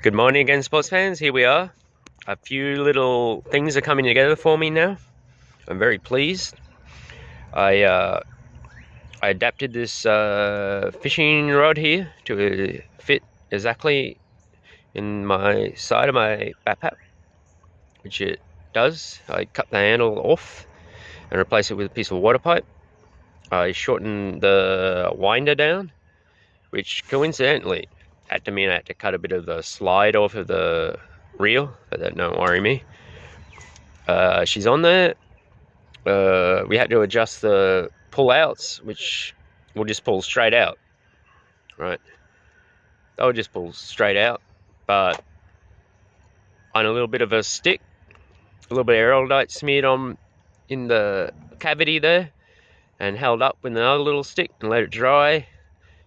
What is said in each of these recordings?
Good morning again, sports fans. Here we are. A few little things are coming together for me now. I'm very pleased. I adapted this fishing rod here to fit exactly in my side of my backpack, which it does. I cut the handle off and replace it with a piece of water pipe. I shortened the winder down, which coincidentally had to mean I had to cut a bit of the slide off of the reel, but that don't worry me. She's on there. We had to adjust the pull outs, which will just pull straight out, right? They'll just pull straight out, but on a little bit of a stick, a little bit of Aerolite smeared on in the cavity there and held up with another little stick and let it dry,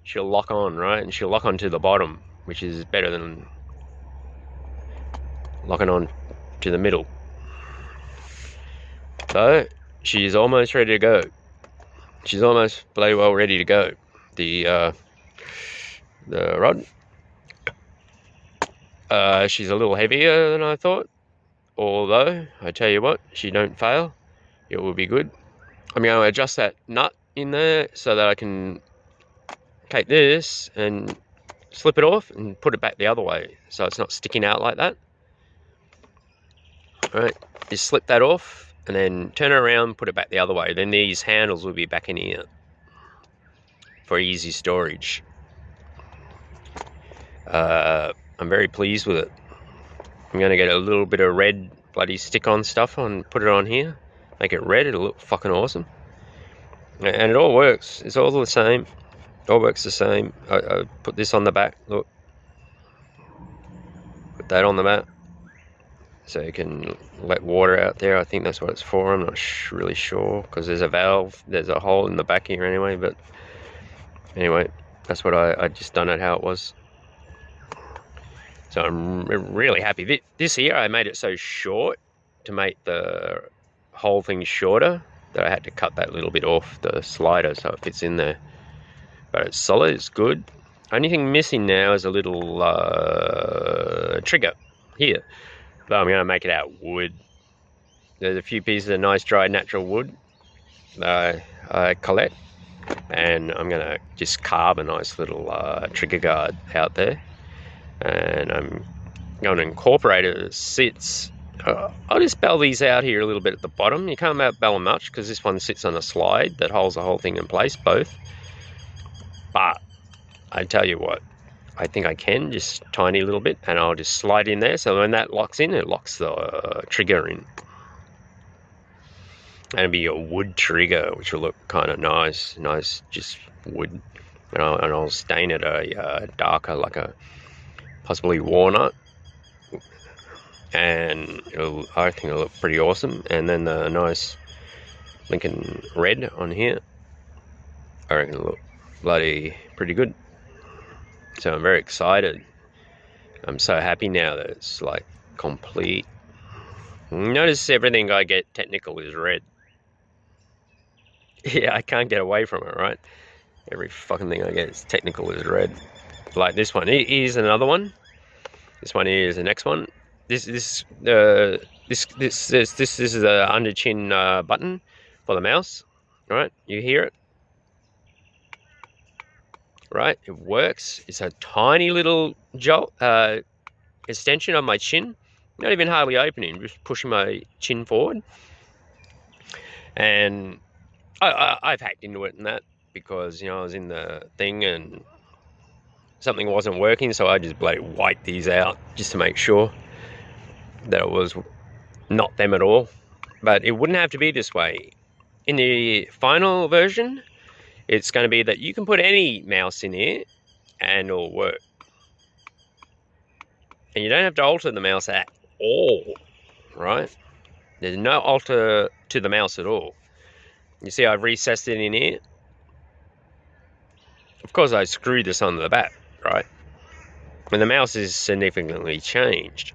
she'll lock on, right? And she'll lock onto the bottom, which is better than locking on to the middle. So she's almost ready to go. She's almost bloody well ready to go. The rod, she's a little heavier than I thought, although I tell you what, she don't fail. It will be good. I'm going to adjust that nut in there so that I can take this and slip it off and put it back the other way so it's not sticking out like that. All right, just slip that off and then turn it around, put it back the other way. Then these handles will be back in here for easy storage. I'm very pleased with it. I'm going to get a little bit of red bloody stick-on stuff and put it on here. Make it red, it'll look fucking awesome. And it all works. It's all the same. It all works the same. I put this on the back, look. Put that on the back. So you can let water out there. I think that's what it's for. I'm not really sure, because there's a valve. There's a hole in the back here anyway. But anyway, that's what I just done it how it was. So I'm really happy. This here, I made it so short to make the whole thing shorter that I had to cut that little bit off the slider so it fits in there. But it's solid, it's good. Only thing missing now is a little trigger here. But I'm going to make it out of wood. There's a few pieces of nice dry natural wood that I collect. And I'm going to just carve a nice little trigger guard out there. And I'm going to incorporate it as it sits. I'll just bell these out here a little bit at the bottom. You can't bell them much because this one sits on a slide that holds the whole thing in place, both. But I tell you what, I think I can just tiny little bit, and I'll just slide in there. So when that locks in, it locks the trigger in. And it'll be a wood trigger, which will look kind of nice, just wood. And I'll stain it a darker, like a possibly walnut, and I think it'll look pretty awesome. And then the nice Lincoln red on here, I reckon it'll look bloody pretty good. So I'm very excited. I'm so happy now that it's like complete. Notice everything I get technical is red. Yeah, I can't get away from it, right? Every fucking thing I get is technical is red. Like this one. Here's another one. This one here is the next one. This is the under chin button for the mouse. Right, you hear it? Right, it works. It's a tiny little jolt extension of my chin. Not even hardly opening, just pushing my chin forward. And I've hacked into it and that because I was in the thing and something wasn't working, so I just bloody wiped these out just to make sure that it was not them at all. But it wouldn't have to be this way. In the final version, it's going to be that you can put any mouse in here and it'll work. And you don't have to alter the mouse at all, right? There's no alter to the mouse at all. You see I've recessed it in here. Of course I screwed this onto the back, right? And the mouse is significantly changed.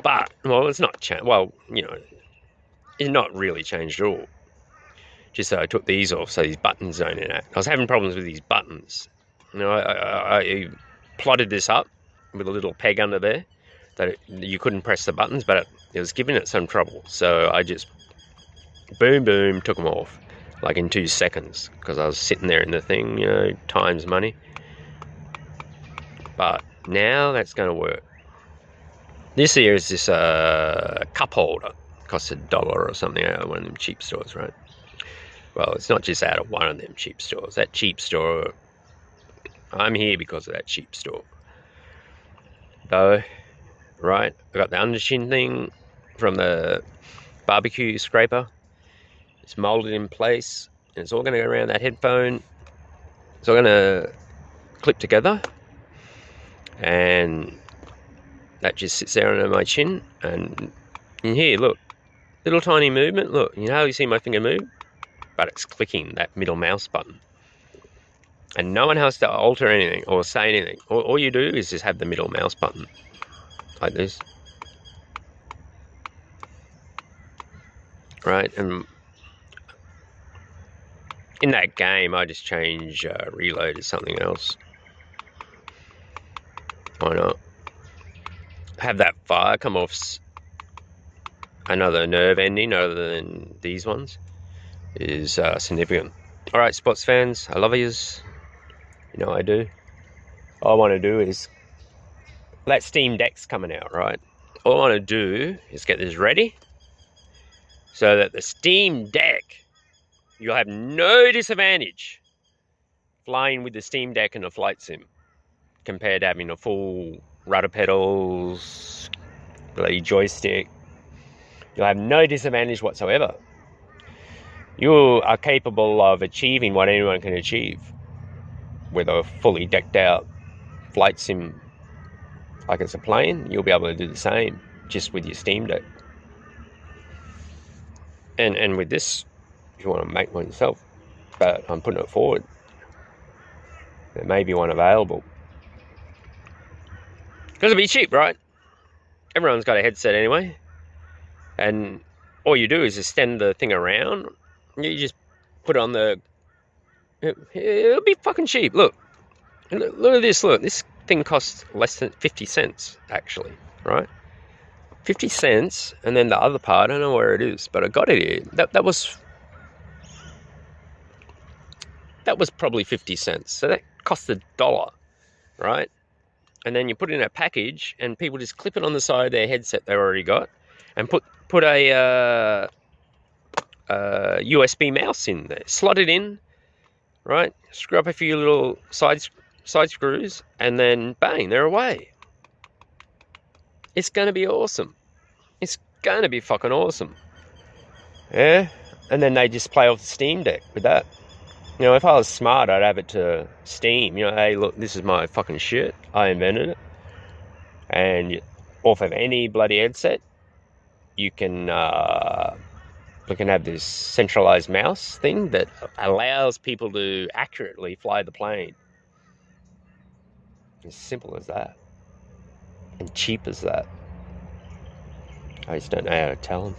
But, well, it's not changed. Well, it's not really changed at all. Just so I took these off so these buttons don't interact. I was having problems with these buttons. I plotted this up with a little peg under there that you couldn't press the buttons, but it was giving it some trouble. So I just boom, boom, took them off like in 2 seconds because I was sitting there in the thing, you know, time's money. But now that's going to work. This here is this cup holder. Costs $1 or something out of one of them cheap stores, right? Well, it's not just out of one of them cheap stores. That cheap store, I'm here because of that cheap store. Though, right, I got the undershin thing from the barbecue scraper. It's molded in place, and it's all going to go around that headphone. It's all going to clip together, and that just sits there under my chin. And here, look, little tiny movement. Look, you know how you see my finger move? But it's clicking that middle mouse button. And no one has to alter anything or say anything. All you do is just have the middle mouse button, like this. Right, and in that game, I just change reload to something else. Why not? Have that fire come off another nerve ending other than these ones is significant. All right, sports fans, I love yous. You know I do. All I want to do is, that Steam Deck's coming out, right? All I want to do is get this ready so that the Steam Deck, you'll have no disadvantage flying with the Steam Deck in a flight sim compared to having a full rudder pedals, bloody joystick. You'll have no disadvantage whatsoever. You are capable of achieving what anyone can achieve with a fully decked out flight sim like it's a plane. You'll be able to do the same just with your Steam Deck. And with this, if you want to make one yourself, but I'm putting it forward, there may be one available. Because it'll be cheap, right? Everyone's got a headset anyway. And all you do is extend the thing around. You just put it on the... It'll be fucking cheap. Look at this. Look, this thing costs less than 50 cents, actually, right? 50 cents, and then the other part, I don't know where it is, but I got it here. That was probably 50 cents. So that cost $1, right? And then you put it in a package, and people just clip it on the side of their headset they've already got, and put a USB mouse in there, slot it in, right? Screw up a few little side screws, and then bang, they're away. It's going to be awesome. It's going to be fucking awesome. Yeah? And then they just play off the Steam Deck with that. You know, if I was smart, I'd have it to Steam. You know, hey, look, this is my fucking shit. I invented it. And off of any bloody headset, you can have this centralized mouse thing that allows people to accurately fly the plane. As simple as that. And cheap as that. I just don't know how to tell them.